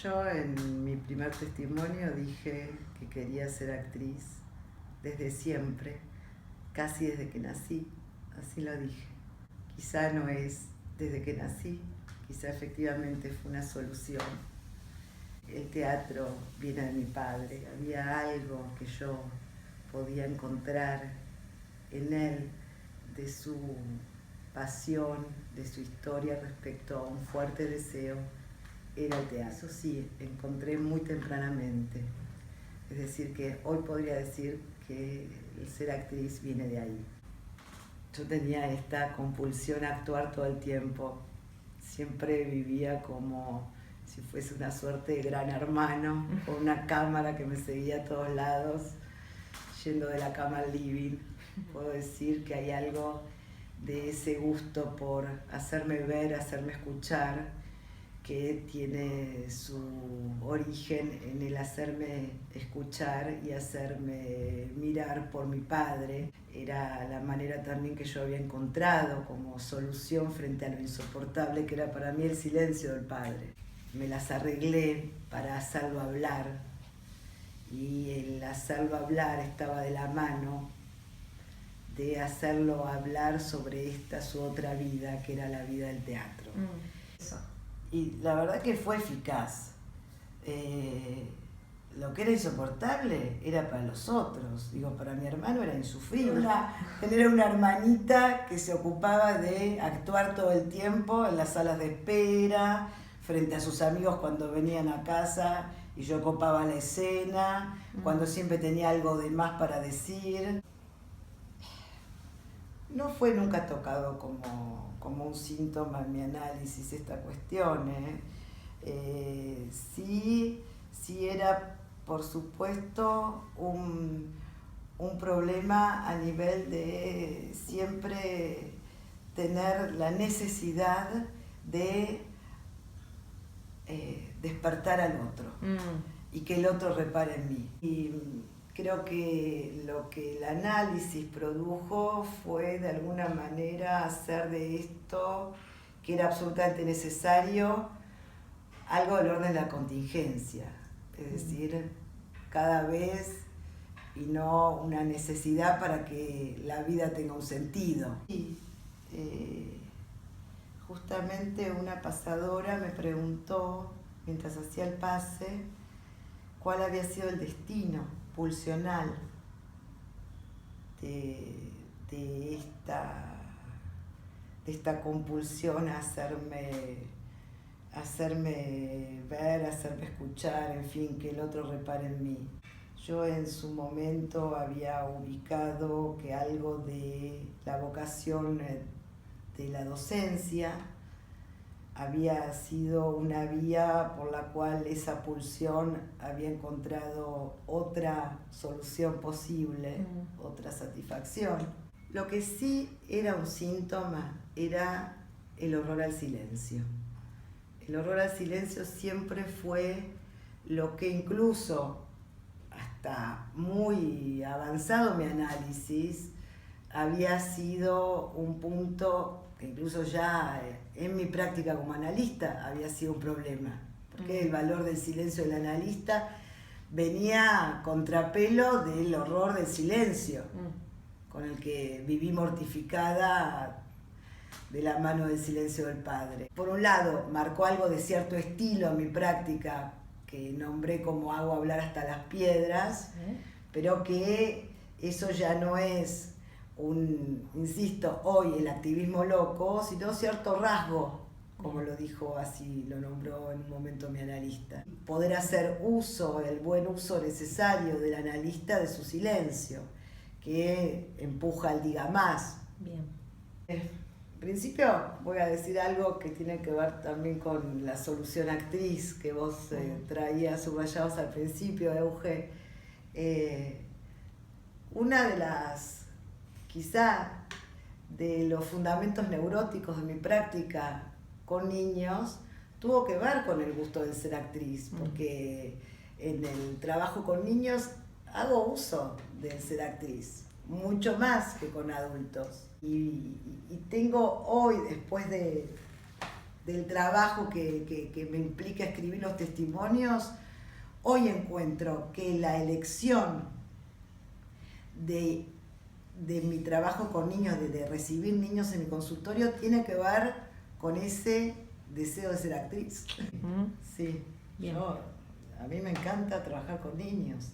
Yo en mi primer testimonio dije que quería ser actriz desde siempre, casi desde que nací, así lo dije. Quizá no es desde que nací, quizá efectivamente fue una solución. El teatro viene de mi padre, había algo que yo podía encontrar en él de su pasión, de su historia respecto a un fuerte deseo, era el teatro. Eso sí, encontré muy tempranamente. Es decir, que hoy podría decir que el ser actriz viene de ahí. Yo tenía esta compulsión a actuar todo el tiempo. Siempre vivía como si fuese una suerte de gran hermano, con una cámara que me seguía a todos lados, yendo de la cama al living. Puedo decir que hay algo de ese gusto por hacerme ver, hacerme escuchar, que tiene su origen en el hacerme escuchar y hacerme mirar por mi padre. Era la manera también que yo había encontrado como solución frente a lo insoportable que era para mí el silencio del padre. Me las arreglé para hacerlo hablar, y el hacerlo hablar estaba de la mano de hacerlo hablar sobre esta su otra vida, que era la vida del teatro. Eso. Y la verdad que fue eficaz. Lo que era insoportable era para los otros. Digo, para mi hermano era insufrible. Tener una hermanita que se ocupaba de actuar todo el tiempo en las salas de espera, frente a sus amigos cuando venían a casa y yo copaba la escena, cuando siempre tenía algo de más para decir. No fue nunca tocado como un síntoma en mi análisis esta cuestión. Sí era, por supuesto, un problema a nivel de siempre tener la necesidad de despertar al otro y que el otro repare en mí. Y creo que lo que el análisis produjo fue de alguna manera hacer de esto, que era absolutamente necesario, algo del orden de la contingencia, es decir, cada vez, y no una necesidad para que la vida tenga un sentido. Y, justamente una pasadora me preguntó, mientras hacía el pase, cuál había sido el destino pulsional de esta compulsión a hacerme ver, hacerme escuchar, en fin, que el otro repare en mí. Yo en su momento había ubicado que algo de la vocación de la docencia había sido una vía por la cual esa pulsión había encontrado otra solución posible, otra satisfacción. Lo que sí era un síntoma era el horror al silencio. El horror al silencio siempre fue lo que incluso hasta muy avanzado mi análisis había sido un punto que incluso ya en mi práctica como analista había sido un problema, porque el valor del silencio del analista venía a contrapelo del horror del silencio, con el que viví mortificada de la mano del silencio del padre. Por un lado, marcó algo de cierto estilo en mi práctica, que nombré como hago hablar hasta las piedras, pero que eso ya no es insisto, hoy el activismo loco, sino cierto rasgo, como lo dijo, así lo nombró en un momento mi analista. Poder hacer uso, el buen uso necesario del analista de su silencio, que empuja al diga más. Bien. En principio voy a decir algo que tiene que ver también con la solución actriz que vos traías subrayados al principio, Euge. Una de las, quizá, de los fundamentos neuróticos de mi práctica con niños tuvo que ver con el gusto de ser actriz, porque en el trabajo con niños hago uso de ser actriz, mucho más que con adultos. Y tengo hoy, después de del trabajo que me implica escribir los testimonios, hoy encuentro que la elección de mi trabajo con niños, de recibir niños en mi consultorio, tiene que ver con ese deseo de ser actriz. Sí, a mí me encanta trabajar con niños.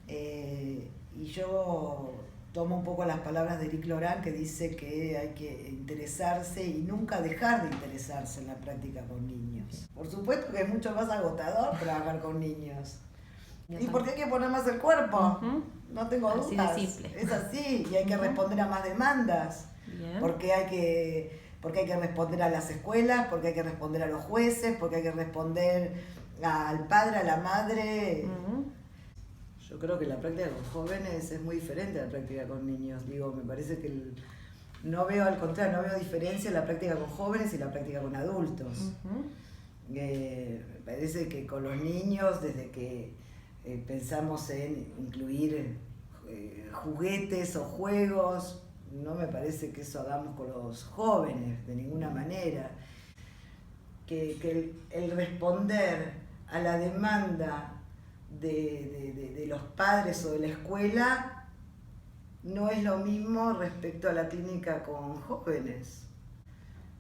Y yo tomo un poco las palabras de Eric Lorán, que dice que hay que interesarse y nunca dejar de interesarse en la práctica con niños. Por supuesto que es mucho más agotador trabajar con niños. ¿Y por qué hay que poner más el cuerpo? No tengo dudas. Así de simple. Es así, y hay que responder a más demandas. Bien. Porque hay que responder a las escuelas, porque hay que responder a los jueces, porque hay que responder al padre, a la madre. Yo creo que la práctica con jóvenes es muy diferente a la práctica con niños. Digo, me parece que no veo, al contrario, no veo diferencia en la práctica con jóvenes y la práctica con adultos. Me parece que con los niños, desde que pensamos en incluir juguetes o juegos, no me parece que eso hagamos con los jóvenes de ninguna manera. Que el responder a la demanda de los padres o de la escuela no es lo mismo respecto a la clínica con jóvenes.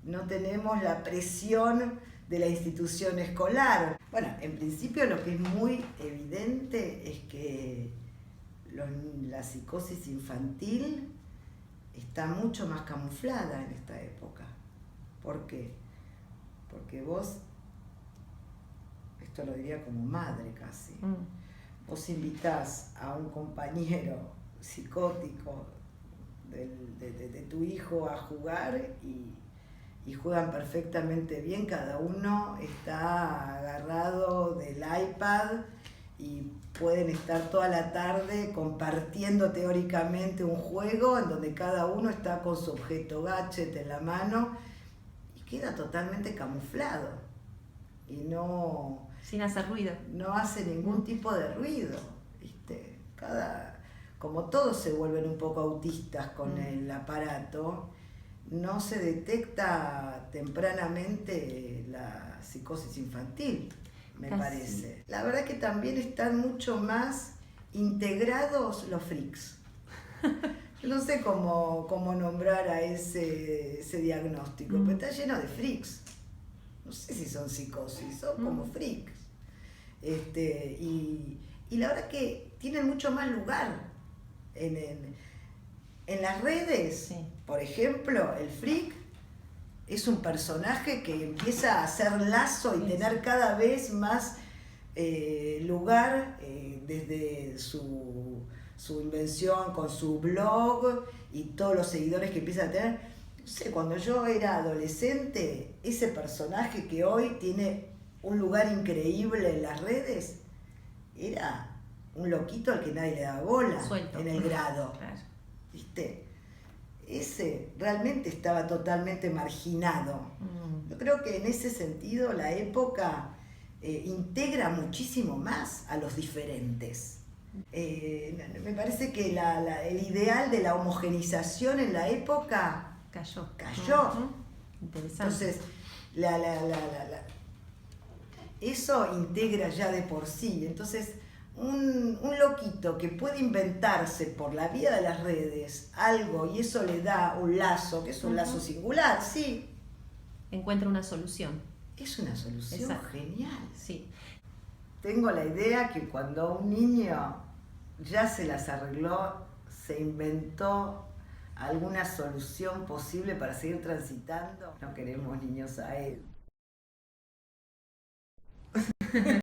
No tenemos la presión de la institución escolar. Bueno, en principio lo que es muy evidente es que la psicosis infantil está mucho más camuflada en esta época. ¿Por qué? Porque vos, esto lo diría como madre casi, vos invitás a un compañero psicótico de tu hijo a jugar y juegan perfectamente bien, cada uno está agarrado del iPad y pueden estar toda la tarde compartiendo teóricamente un juego en donde cada uno está con su objeto gadget en la mano y queda totalmente camuflado y no... Sin hacer ruido. No hace ningún tipo de ruido, ¿viste? Como todos se vuelven un poco autistas con el aparato, no se detecta tempranamente la psicosis infantil, me parece. La verdad que también están mucho más integrados los freaks. Yo no sé cómo nombrar a ese diagnóstico, pero está lleno de freaks. No sé si son psicosis, son como freaks. Y la verdad que tienen mucho más lugar en las redes. Sí. Por ejemplo, el freak es un personaje que empieza a hacer lazo y tener cada vez más lugar desde su invención con su blog y todos los seguidores que empieza a tener. No sé, cuando yo era adolescente, ese personaje que hoy tiene un lugar increíble en las redes era un loquito al que nadie le daba bola. Suelto. En el grado. Claro. ¿Viste? Ese realmente estaba totalmente marginado. Yo creo que en ese sentido la época integra muchísimo más a los diferentes. Me parece que el ideal de la homogenización en la época cayó. Interesante. Entonces, eso integra ya de por sí. Entonces, un loquito que puede inventarse por la vía de las redes algo y eso le da un lazo, que es un lazo singular, sí. Encuentra una solución. Es una solución genial. Sí. Tengo la idea que cuando un niño ya se las arregló, se inventó alguna solución posible para seguir transitando, no queremos niños a él.